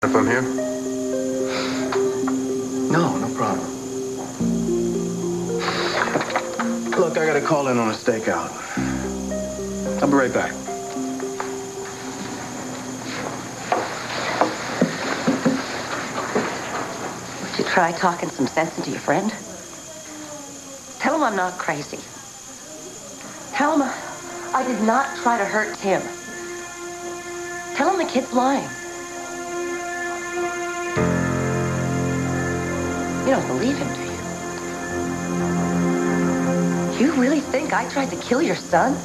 If I'm here? No problem. Look, I gotta call in on a stakeout. I'll be right back. Would you try talking some sense into your friend? Tell him I'm not crazy. Tell him I did not try to hurt Tim. Tell him the kid's lying. You don't believe him, do you? You really think I tried to kill your son?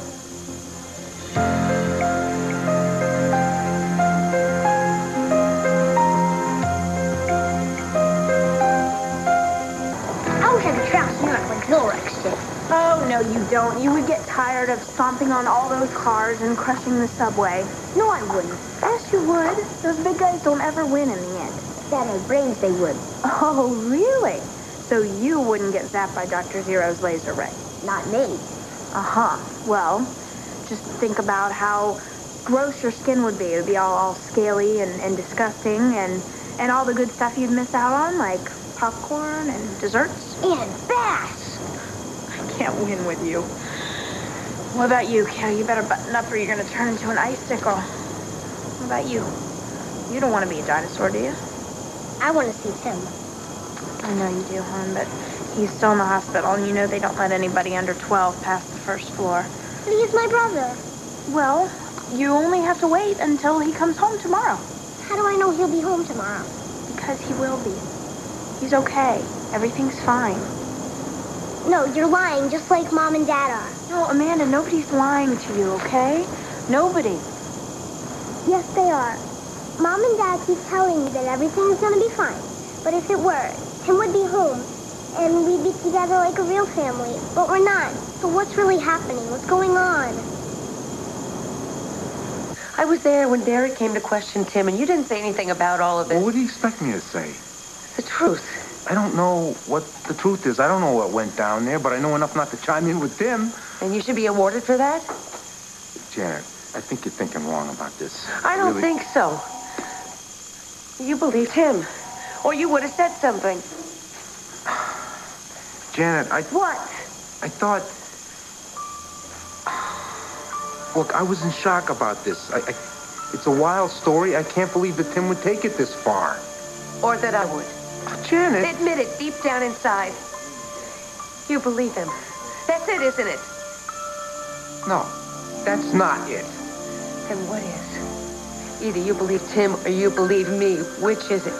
I wish I could travel Sonic like Zolrex did. Oh, no, you don't. You would get tired of stomping on all those cars and crushing the subway. No, I wouldn't. Yes, you would. Those big guys don't ever win in the end. That had brains, they would. Oh, really? So you wouldn't get zapped by Dr. Zero's laser ray? Not me. Uh-huh. Well, just think about how gross your skin would be. It would be all scaly and disgusting, and all the good stuff you'd miss out on, like popcorn and desserts. And bass! I can't win with you. What about you, Kay? You better button up or you're going to turn into an icicle. What about you? You don't want to be a dinosaur, do you? I want to see Tim. I know you do, hon, but he's still in the hospital, and you know they don't let anybody under 12 pass the first floor. But he's my brother. Well, you only have to wait until he comes home tomorrow. How do I know he'll be home tomorrow? Because he will be. He's okay. Everything's fine. No, you're lying, just like Mom and Dad are. No, Amanda, nobody's lying to you, okay? Nobody. Yes, they are. Mom and Dad keep telling me that everything's gonna be fine. But if it were, Tim would be home, and we'd be together like a real family. But we're not. So what's really happening? What's going on? I was there when Derek came to question Tim, and you didn't say anything about all of this. Well, what do you expect me to say? The truth. I don't know what the truth is. I don't know what went down there, but I know enough not to chime in with Tim. And you should be awarded for that? Janet, I think you're thinking wrong about this. I don't think so. You believed him. Or you would have said something. Janet, What? I thought... Look, I was in shock about this. It's a wild story. I can't believe that Tim would take it this far. Or that I would. Janet... Admit it deep down inside. You believe him. That's it, isn't it? No, that's not it. Then what is? Either you believe Tim or you believe me. Which is it?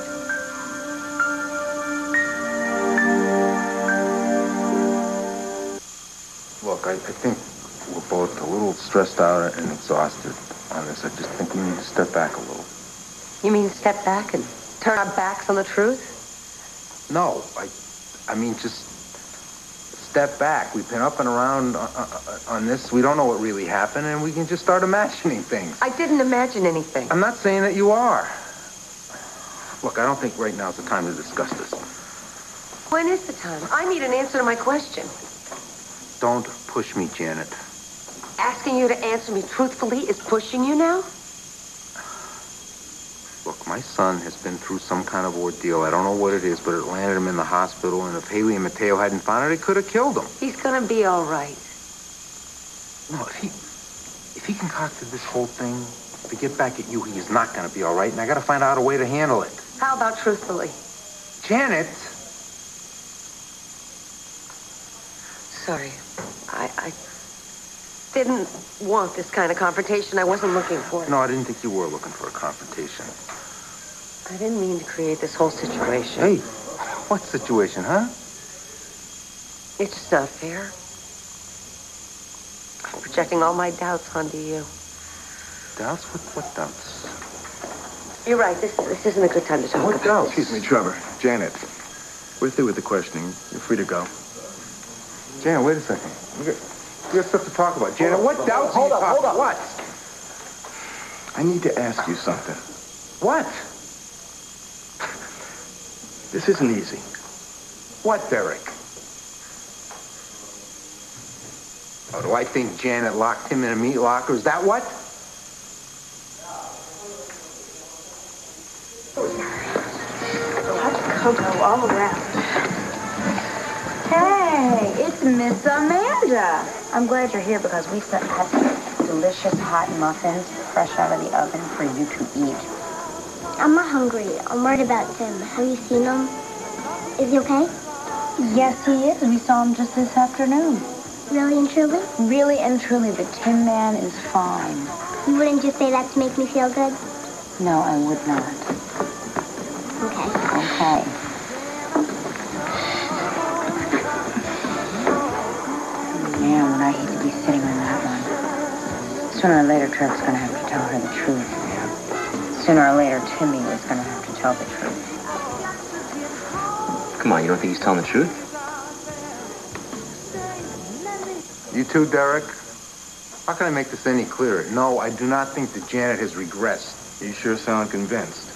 Look, I think we're both a little stressed out and exhausted on this. I just think we need to step back a little. You mean step back and turn our backs on the truth? No, I mean just step back. We've been up and around on this. We don't know what really happened, and we can just start imagining things. I didn't imagine anything. I'm not saying that you are. Look, I don't think right now is the time to discuss this. When is the time? I need an answer to my question. Don't push me, Janet. Asking you to answer me truthfully is pushing you now? Look, my son has been through some kind of ordeal. I don't know what it is, but it landed him in the hospital, and if Haley and Mateo hadn't found it, it could have killed him. He's gonna be all right. No, if he concocted this whole thing to get back at you, he is not gonna be all right, and I gotta find out a way to handle it. How about truthfully? Janet! Sorry. I didn't want this kind of confrontation. I wasn't looking for it. No, I didn't think you were looking for a confrontation. I didn't mean to create this whole situation. Hey, what situation, huh? It's just not fair. I'm projecting all my doubts onto you. Doubts? What doubts? You're right. This isn't a good time to talk What about doubts? Excuse me, Trevor. Janet, we're through with the questioning. You're free to go. Janet, wait a second. We got stuff to talk about. Janet, what doubts are you talking about? What? I need to ask you something. What? This isn't easy. What, Derek? Oh, do I think Janet locked him in a meat locker? Is that what? cocoa all around. Hey, it's Miss Amanda. I'm glad you're here because we had some delicious hot muffins fresh out of the oven for you to eat. I'm not hungry. I'm worried about Tim. Have you seen him? Is he okay? Yes, he is. We saw him just this afternoon. Really and truly? Really and truly, the Tin Man is fine. You wouldn't just say that to make me feel good? No, I would not. Okay. Okay. Man, would I hate to be sitting on that one. Sooner or later, Trevor's going to have to tell her the truth. Sooner or later, Timmy is going to have to tell the truth. Come on, you don't think he's telling the truth? You too, Derek? How can I make this any clearer? No, I do not think that Janet has regressed. You sure sound convinced.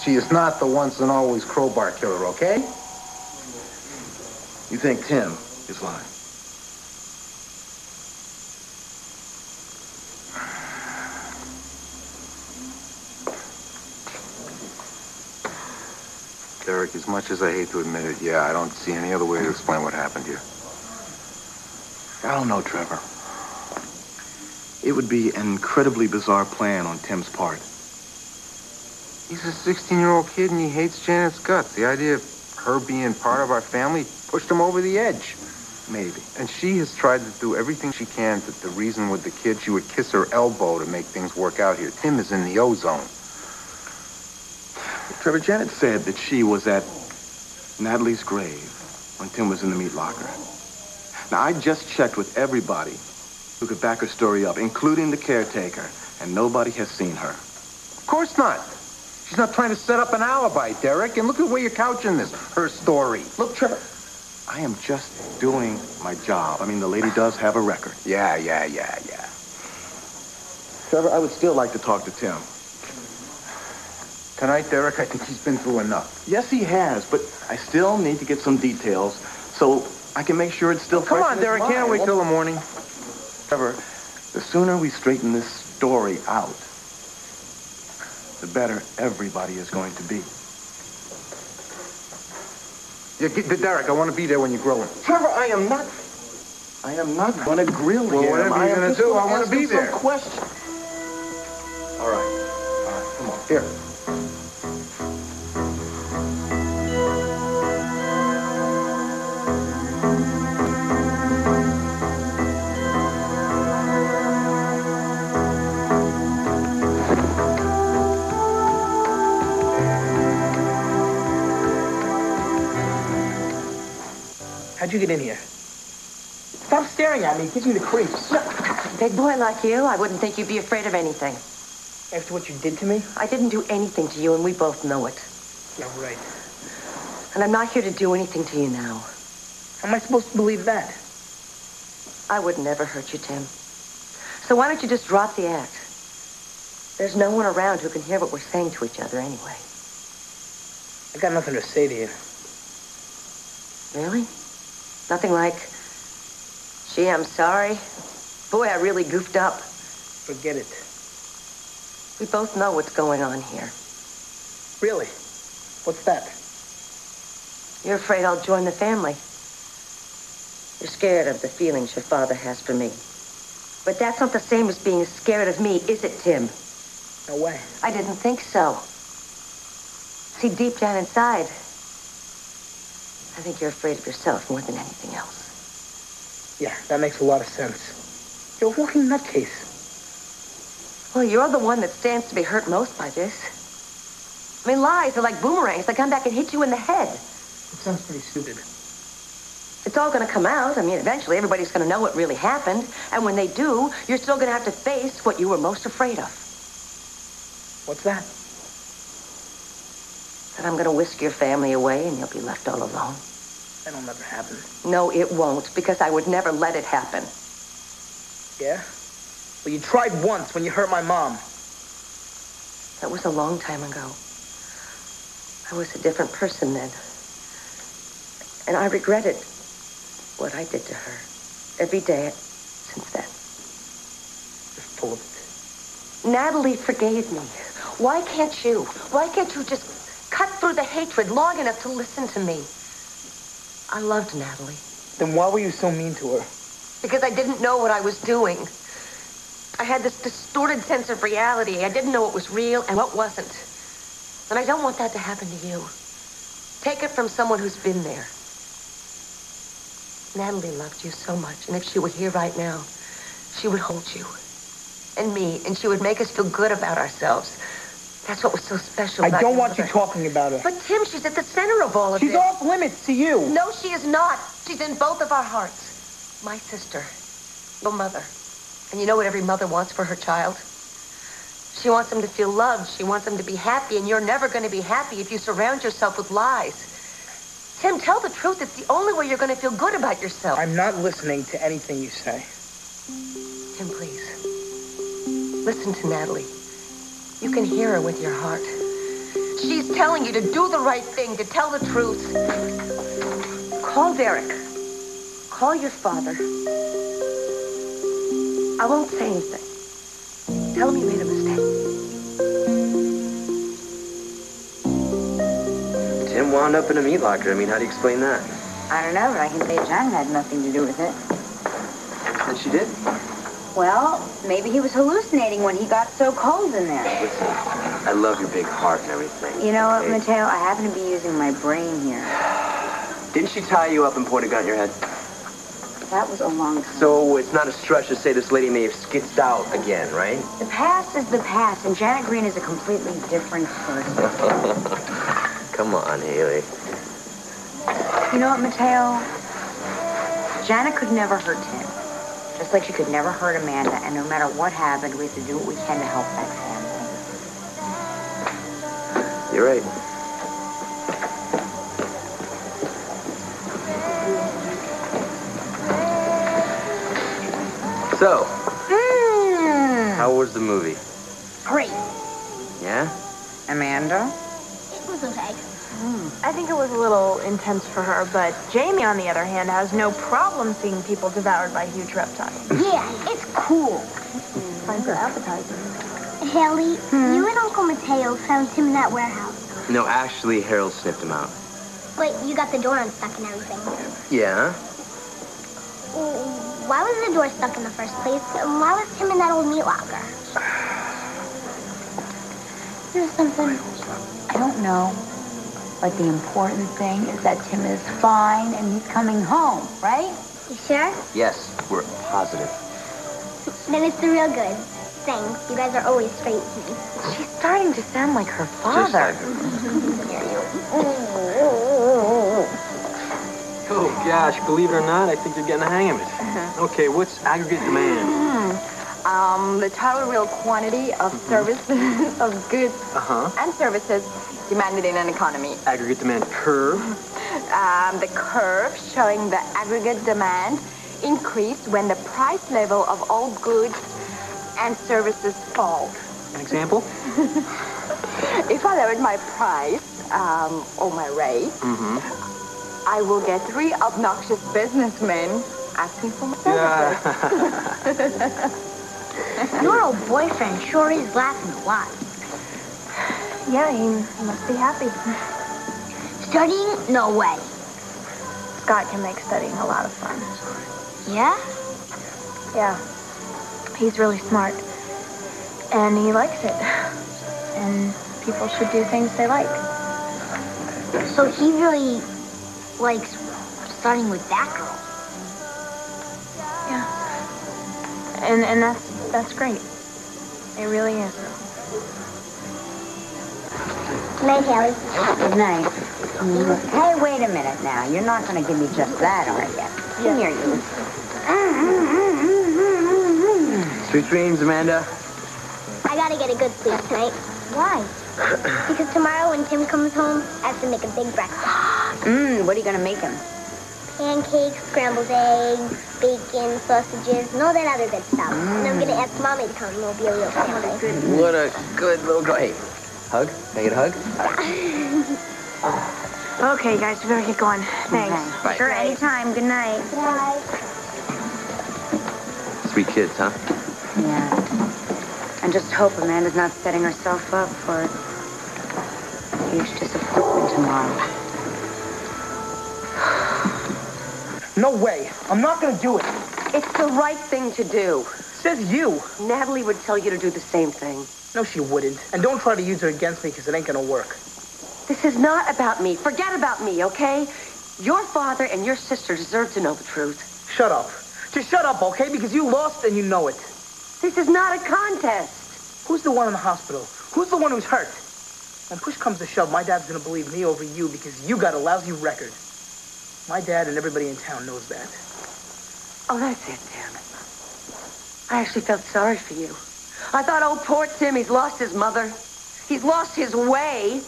She is not the once and always crowbar killer, okay? You think Tim is lying? Derek, as much as I hate to admit it, yeah, I don't see any other way to explain what happened here. I don't know, Trevor. It would be an incredibly bizarre plan on Tim's part. He's a 16-year-old kid and he hates Janet's guts. The idea of her being part of our family pushed him over the edge. Maybe. And she has tried to do everything she can to reason with the kid. She would kiss her elbow to make things work out here. Tim is in the ozone. Trevor, Janet said that she was at Natalie's grave when Tim was in the meat locker. Now, I just checked with everybody who could back her story up, including the caretaker, and nobody has seen her. Of course not. She's not trying to set up an alibi, Derek. And look at where you're couching this, her story. Look, Trevor, I am just doing my job. I mean, the lady does have a record. Yeah. Trevor, I would still like to talk to Tim. Tonight, Derek, I think he's been through enough. Yes, he has, but I still need to get some details so I can make sure it's still fresh. Come on, in his Derek, mind. can't wait till the morning. Trevor, the sooner we straighten this story out, the better everybody is going to be. Yeah, Derek, I want to be there when you're grilling. Trevor, I am not going to grill him. Well, whatever you're going to do, I want to be there. Some questions. All right, come on. Here. How'd you get in here? Stop staring at me. It gives me the creeps. Big boy like you, I wouldn't think you'd be afraid of anything. After what you did to me? I didn't do anything to you, and we both know it. Yeah, right. And I'm not here to do anything to you now. How am I supposed to believe that? I would never hurt you, Tim. So why don't you just drop the act? There's no one around who can hear what we're saying to each other anyway. I got nothing to say to you. Really? Nothing like, gee, I'm sorry. Boy, I really goofed up. Forget it. We both know what's going on here. Really? What's that? You're afraid I'll join the family. You're scared of the feelings your father has for me. But that's not the same as being scared of me, is it, Tim? No way. I didn't think so. See, deep down inside, I think you're afraid of yourself more than anything else. Yeah, that makes a lot of sense. You're a walking nutcase. Well, you're the one that stands to be hurt most by this. I mean, lies are like boomerangs. They come back and hit you in the head. It sounds pretty stupid. It's all going to come out. I mean, eventually everybody's going to know what really happened. And when they do, you're still going to have to face what you were most afraid of. What's that? That I'm going to whisk your family away and you'll be left all alone. That'll never happen. No, it won't, because I would never let it happen. Yeah? Well, you tried once when you hurt my mom. That was a long time ago. I was a different person then. And I regretted what I did to her every day since then. You're full of it. Natalie forgave me. Why can't you? Why can't you just cut through the hatred long enough to listen to me. I loved Natalie. Then why were you so mean to her? Because I didn't know what I was doing. I had this distorted sense of reality. I didn't know what was real and what wasn't. And I don't want that to happen to you. Take it from someone who's been there. Natalie loved you so much, and if she were here right now, she would hold you and me, and she would make us feel good about ourselves. That's what was so special about I don't your want you mother. talking about her. But Tim, she's at the center of all of She's this. off limits to you. No, she is not. She's in both of our hearts. My sister, your mother. And you know what every mother wants for her child? She wants them to feel loved. She wants them to be happy, and you're never going to be happy if you surround yourself with lies. Tim, tell the truth. It's the only way you're going to feel good about yourself. I'm not listening to anything you say. Tim, please. Listen to Natalie. You can hear her with your heart. She's telling you to do the right thing, to tell the truth. Call Derek. Call your father. I won't say anything. Tell him you made a mistake. Tim wound up in a meat locker. I mean, how do you explain that? I don't know, but I can say Jan had nothing to do with it. And she did? Well, maybe he was hallucinating when he got so cold in there. Listen, I love your big heart and everything. You know what, okay? Mateo? I happen to be using my brain here. Didn't she tie you up and point a gun at your head? That was a long time. So it's not a stretch to say this lady may have skitzed out again, right? The past is the past, and Janet Green is a completely different person. Come on, Haley. You know what, Mateo? Janet could never hurt Tim. Just like she could never hurt Amanda, and no matter what happened, we have to do what we can to help that family. You're right. So, how was the movie? Great. Yeah? Amanda? It was okay. I think it was a little intense for her, but Jamie, on the other hand, has no problem seeing people devoured by huge reptiles. Yeah, it's cool. Finds it appetizing. Haley, you and Uncle Mateo found Tim in that warehouse. No, actually, Harold sniffed him out. But you got the door unstuck and everything. Yeah? Why was the door stuck in the first place? And why was Tim in that old meat locker? You know something? I don't know. But the important thing is that Tim is fine and he's coming home, right? You sure? Yes, we're positive. Then it's the real good. Thanks. You guys are always straight to me. She's starting to sound like her Just father. like her. Oh, gosh, believe it or not, I think you're getting the hang of it. Okay, what's aggregate demand? The total real quantity of services, of goods and services demanded in an economy. Aggregate demand curve. The curve showing the aggregate demand increase when the price level of all goods and services fall. An example? If I lowered my price, or my rate, I will get 3 obnoxious businessmen asking for my services. Yeah. Your old boyfriend sure is laughing a lot. Yeah, he must be happy. Studying? No way. Scott can make studying a lot of fun. Yeah? Yeah. He's really smart. And he likes it. And people should do things they like. So he really likes studying with that girl. Yeah. And that's great. It really is. Good night, Haley. Good night. Hey, wait a minute now. You're not going to give me just that, are you? Come here, you. Sweet dreams, Amanda. I gotta get a good sleep tonight. Why? Because tomorrow when Tim comes home, I have to make a big breakfast. What are you going to make him? Pancakes, scrambled eggs, bacon, sausages, and all that other good stuff. And I'm gonna ask Mommy to come and we'll be a real family. What a good little girl. Hey, hug? Can I get a hug? Okay, guys, we better get going. Thanks. Okay. Bye. Sure, anytime. Good night. Bye. Sweet kids, huh? Yeah. And just hope Amanda's not setting herself up for huge disappointment tomorrow. No way. I'm not gonna do it. It's the right thing to do. Says you. Natalie would tell you to do the same thing. No, she wouldn't. And don't try to use her against me, because it ain't gonna work. This is not about me. Forget about me, okay? Your father and your sister deserve to know the truth. Shut up. Just shut up, okay? Because you lost and you know it. This is not a contest. Who's the one in the hospital? Who's the one who's hurt? When push comes to shove, my dad's gonna believe me over you because you got a lousy record. My dad and everybody in town knows that. Oh, that's it, Tim. I actually felt sorry for you. I thought, oh, poor Tim, he's lost his mother. He's lost his way.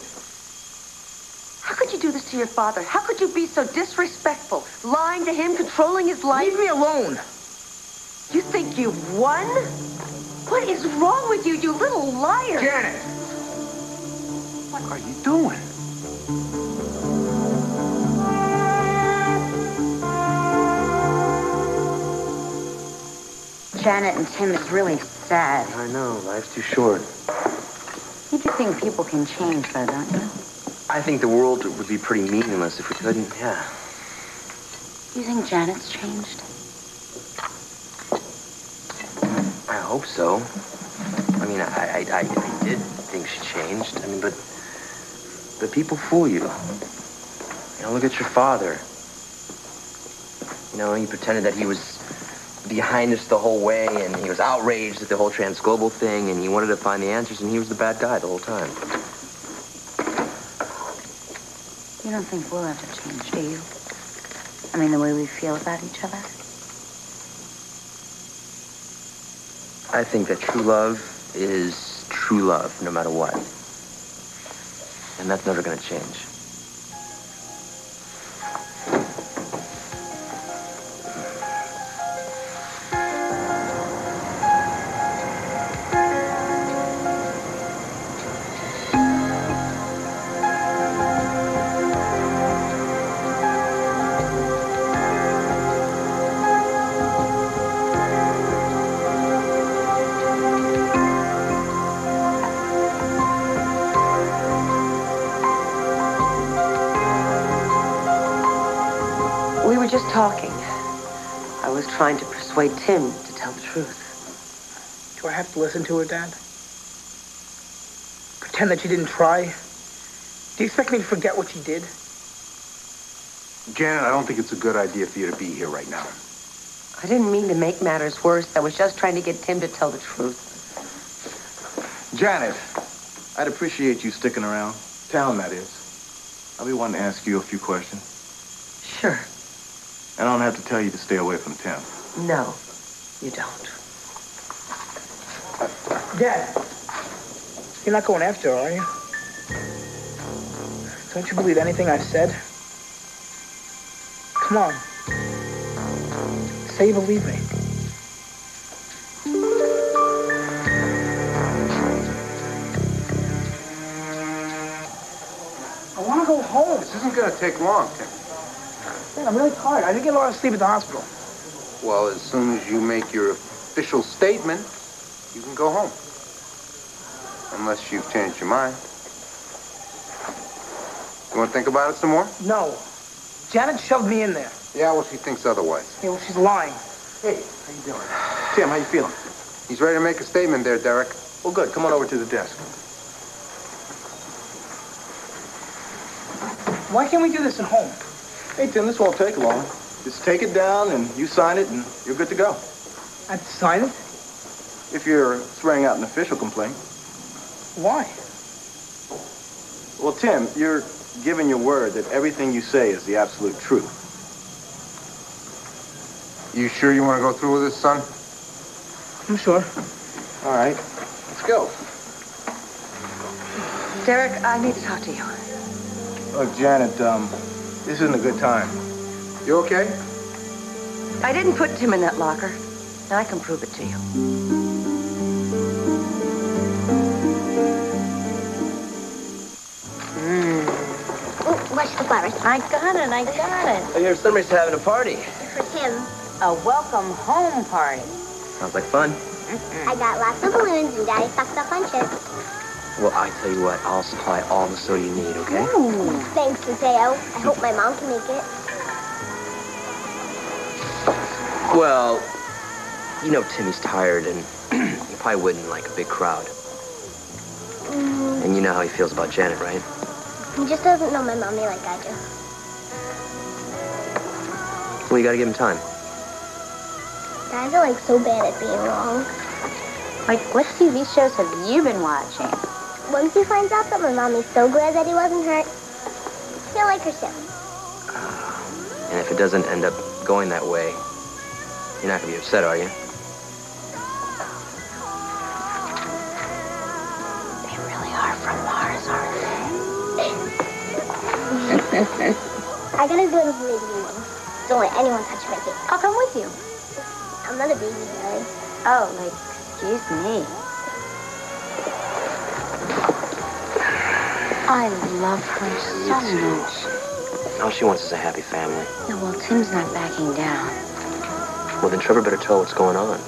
How could you do this to your father? How could you be so disrespectful? Lying to him, controlling his life? Leave me alone. You think you've won? What is wrong with you, you little liar? Janet! What are you doing? Janet and Tim is really sad. I know, life's too short. You do think people can change, though, don't you? I think the world would be pretty meaningless if we couldn't, yeah. You think Janet's changed? I hope so. I mean, I did think she changed. I mean, but people fool you. You know, look at your father. You know, he pretended that he was behind us the whole way, and he was outraged at the whole trans-global thing, and he wanted to find the answers, and he was the bad guy the whole time. You don't think we'll ever change, do you? I mean, the way we feel about each other? I think that true love is true love, no matter what. And that's never gonna change. Just talking. I was trying to persuade Tim to tell the truth. Do I have to listen to her, Dad? Pretend that she didn't try? Do you expect me to forget what she did? Janet, I don't think it's a good idea for you to be here right now. I didn't mean to make matters worse. I was just trying to get Tim to tell the truth. Janet, I'd appreciate you sticking around. Town, that is. I'll be wanting to ask you a few questions. Sure. I don't have to tell you to stay away from Tim. No, you don't. Dad, you're not going after her, are you? Don't you believe anything I've said? Come on. Say you believe me. I want to go home. This isn't going to take long, Tim. Man, I'm really tired. I didn't get a lot of sleep at the hospital. Well, as soon as you make your official statement, you can go home. Unless you've changed your mind. You want to think about it some more? No. Janet shoved me in there. Yeah, well, she thinks otherwise. Yeah, well, she's lying. Hey, how you doing? Tim, how you feeling? He's ready to make a statement there, Derek. Well, good. Come on over to the desk. Why can't we do this at home? Hey, Tim, this won't take long. Just take it down, and you sign it, and you're good to go. I have to sign it? If you're swearing out an official complaint. Why? Well, Tim, you're giving your word that everything you say is the absolute truth. You sure you want to go through with this, son? I'm sure. All right, let's go. Derek, I need to talk to you. Look, Janet, this isn't a good time. You okay? I didn't put Tim in that locker. Now I can prove it to you. Oh, watch the flowers. I got it. I hear somebody's having a party. For Tim. A welcome home party. Sounds like fun. I got lots of balloons and Daddy stocked up on chips. Well, I tell you what, I'll supply all the soda you need, okay? Ooh. Thanks, Mateo. I hope my mom can make it. Well, you know Timmy's tired, and he probably wouldn't like a big crowd. And you know how he feels about Janet, right? He just doesn't know my mommy like I do. Well, you gotta give him time. Guys are, like, so bad at being wrong. Like, what TV shows have you been watching? Once he finds out that my mommy's so glad that he wasn't hurt, he'll like her too. And if it doesn't end up going that way, you're not gonna be upset, are you? They really are from Mars, aren't they? I gotta go to the baby room. Don't let anyone touch my cake. I'll come with you. I'm not a baby, really. Oh, like, excuse me. I love her so much. All she wants is a happy family. No, well, Tim's not backing down. Well, then Trevor better tell her what's going on.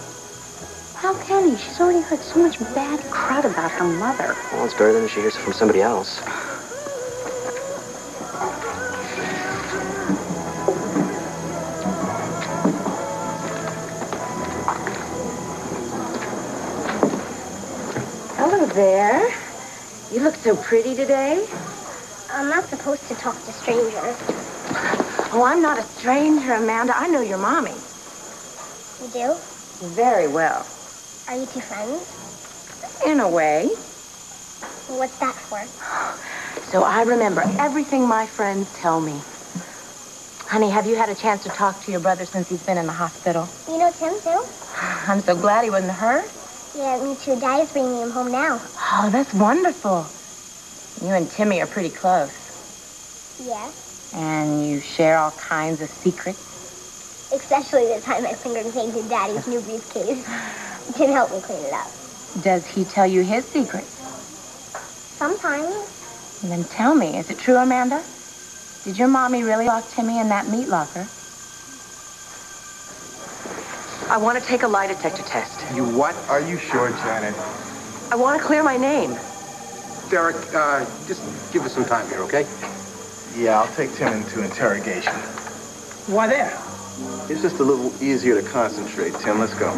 How can he? She's already heard so much bad crud about her mother. Well, it's better than if she hears it from somebody else. Hello there. You look so pretty today. I'm not supposed to talk to strangers. Oh, I'm not a stranger, Amanda. I know your mommy. You do? Very well. Are you two friends? In a way. What's that for? So I remember everything my friends tell me. Honey, have you had a chance to talk to your brother since he's been in the hospital? You know Tim, too? I'm so glad he wasn't hurt. Yeah, me too. Daddy's bringing him home now. Oh, that's wonderful. You and Timmy are pretty close. Yeah. And you share all kinds of secrets. Especially the time I fingered painted Daddy's new briefcase. Tim helped me clean it up. Does he tell you his secrets? Sometimes. And then tell me, is it true, Amanda? Did your mommy really lock Timmy in that meat locker? I want to take a lie detector test. You what? Are you sure, Janet? I want to clear my name. Derek, just give us some time here, okay? Yeah, I'll take Tim into interrogation. Why there? It's just a little easier to concentrate, Tim. Let's go.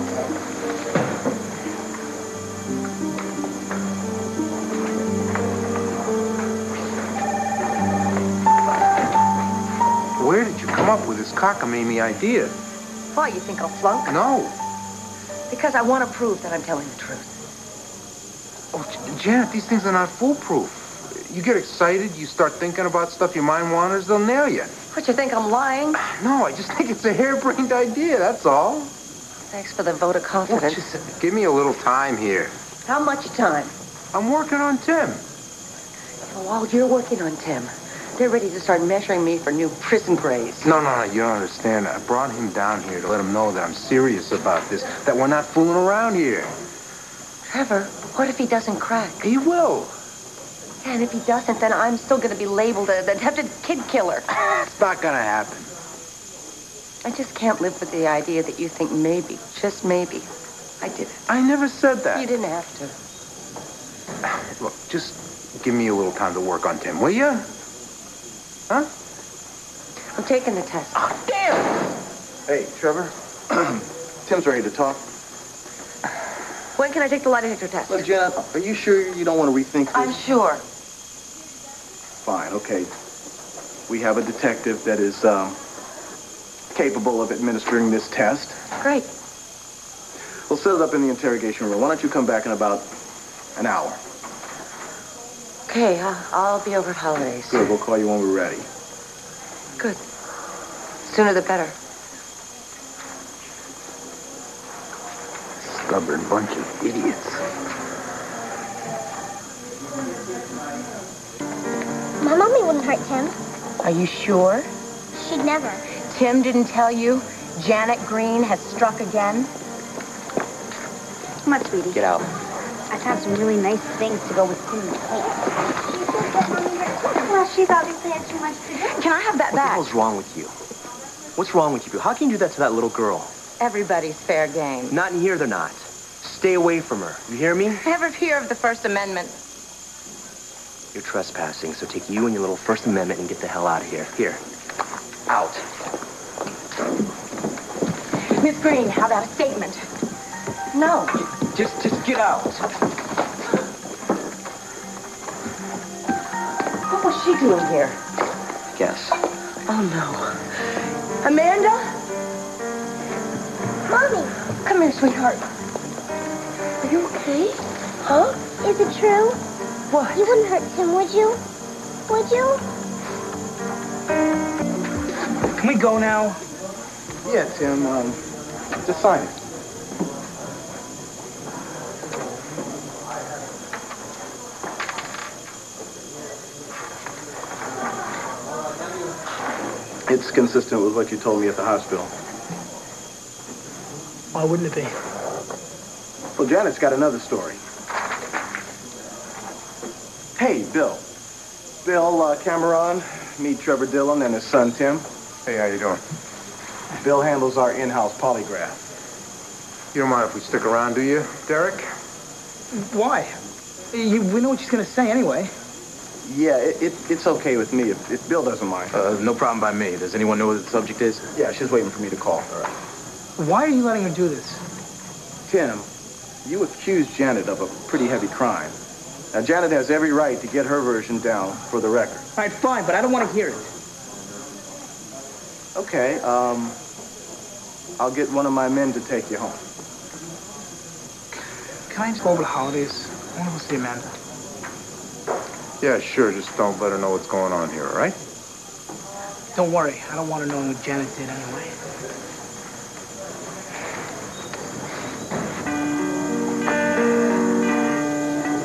Where did you come up with this cockamamie idea? Why, you think I'll flunk? No. Because I want to prove that I'm telling the truth. Oh, Janet, these things are not foolproof. You get excited, you start thinking about stuff your mind wanders, they'll nail you. What, you think I'm lying? No, I just think it's a harebrained idea, that's all. Thanks for the vote of Well, confidence. just give me a little time here. How much time? I'm working on Tim. And while you're working on Tim, they're ready to start measuring me for new prison grades. No, you don't understand. I brought him down here to let him know that I'm serious about this, that we're not fooling around here. Trevor, what if he doesn't crack? He will. And if he doesn't, then I'm still going to be labeled an attempted kid killer. It's not gonna happen. I just can't live with the idea that you think maybe, just maybe, I did it. I never said that. You didn't have to. Look, just give me a little time to work on Tim, will you? Huh? I'm taking the test. Oh, damn! Hey, Trevor. Tim's ready to talk. When can I take the lie detector test? Look, Janet, are you sure you don't want to rethink this? I'm sure. Fine, okay. We have a detective that is capable of administering this test. Great. We'll set it up in the interrogation room. Why don't you come back in about an hour? Okay, I'll be over at holidays. Good, we'll call you when we're ready. Good. Sooner the better. Stubborn bunch of idiots. My mommy wouldn't hurt Tim. Are you sure? She'd never. Tim didn't tell you Janet Green has struck again? Come on, sweetie. Get out. I found some really nice things to go with Tim's cake. She said that mommy hurt Tim. Well, she's obviously had too much to do. Can I have that What the back? hell's wrong with you? What's wrong with you? How can you do that to that little girl? Everybody's fair game. Not in here, they're not. Stay away from her. You hear me? Never fear of the First Amendment. You're trespassing, so take you and your little First Amendment and get the hell out of here. Here. Out. Miss Green, how about a statement? No. Just get out. What was she doing here? Guess. Oh, no. Amanda? Mommy, Come here, sweetheart. are you okay? Huh? Is it true? What? You wouldn't hurt Tim, would you? Would you? Can we go now? Yeah, Tim, just sign it. It's consistent with what you told me at the hospital. Why wouldn't it be? Well, Janet's got another story. Hey, Bill. Bill Cameron, meet Trevor Dillon and his son, Tim. Hey, how you doing? Bill handles our in-house polygraph. You don't mind if we stick around, do you, Derek? Why? We know what she's going to say anyway. Yeah, it's okay with me if Bill doesn't mind. No problem by me. Does anyone know what the subject is? Yeah, she's waiting for me to call. All right. Why are you letting her do this? Tim, you accused Janet of a pretty heavy crime. Now, Janet has every right to get her version down for the record. All right, fine, but I don't want to hear it. Okay, I'll get one of my men to take you home. Can I just go over the holidays? I want to go see Amanda. Yeah, sure. Just don't let her know what's going on here, all right? Don't worry. I don't want to know what Janet did anyway.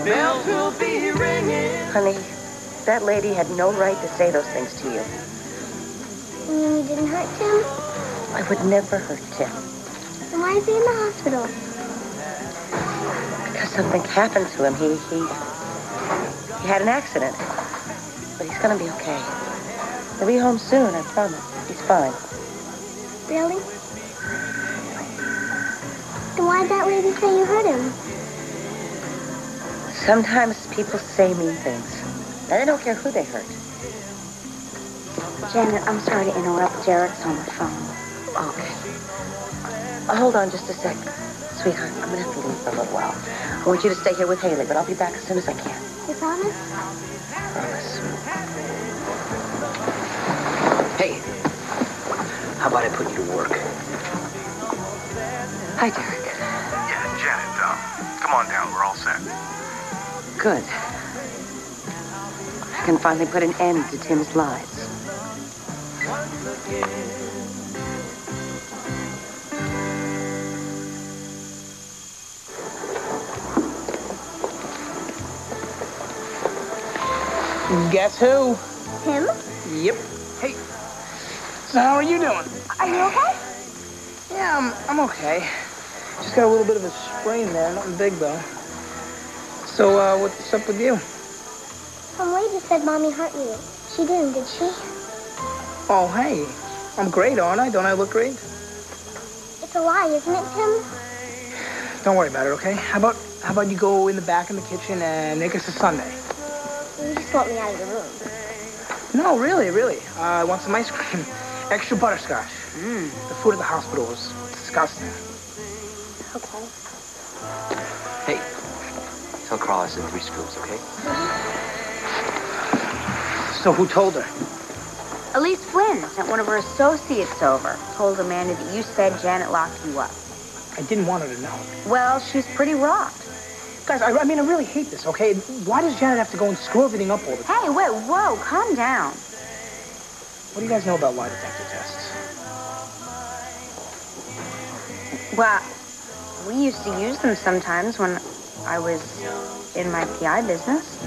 Bells will be ringing. Honey, that lady had no right to say those things to you. You mean you didn't hurt Tim? I would never hurt Tim. Then why is he in the hospital? Because something happened to him. He had an accident. But he's gonna be okay. He'll be home soon, I promise. He's fine. Really? Then why'd that lady say you hurt him? Sometimes people say mean things. And they don't care who they hurt. Janet, I'm sorry to interrupt. Derek's on the phone. Okay. Hold on just a sec. Sweetheart, I'm gonna have to leave for a little while. I want you to stay here with Haley, but I'll be back as soon as I can. You promise? Promise. Hey, how about I put you to work? Hi, Derek. Yeah, Janet, come on down. We're all set. Good. I can finally put an end to Tim's lies. Guess who? Tim? Yep. Hey. So how are you doing? Are you okay? Yeah, I'm okay. Just got a little bit of a sprain there. Nothing big, though. So, what's up with you? Some lady said Mommy hurt you. She didn't, did she? Oh, hey. I'm great, aren't I? Don't I look great? It's a lie, isn't it, Tim? Don't worry about it, okay? How about you go in the back in the kitchen and make us a sundae? You just want me out of the room. No, really. I want some ice cream. Extra butterscotch. The food at the hospital was disgusting. Okay. Hey, tell Carl I said 3 scoops, okay? So who told her? Elise Flynn sent one of her associates over. Told Amanda that you said Janet locked you up. I didn't want her to know. Well, she's pretty rocked. Guys, I mean, I really hate this, okay? Why does Janet have to go and screw everything up all the time? Hey, wait, whoa, calm down. What do you guys know about lie detector tests? Well, we used to use them sometimes when I was in my PI business.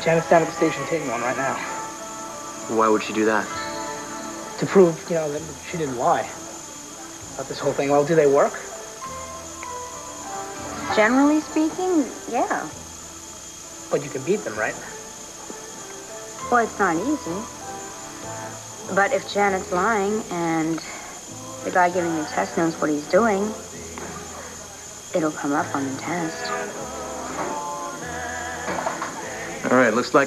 Janet's down at the station taking one right now. Why would she do that? To prove, that she didn't lie about this whole thing. Well, do they work? Generally speaking, yeah. But you can beat them, right? Well, it's not easy. But if Janet's lying and the guy giving the test knows what he's doing, it'll come up on the test. All right, looks like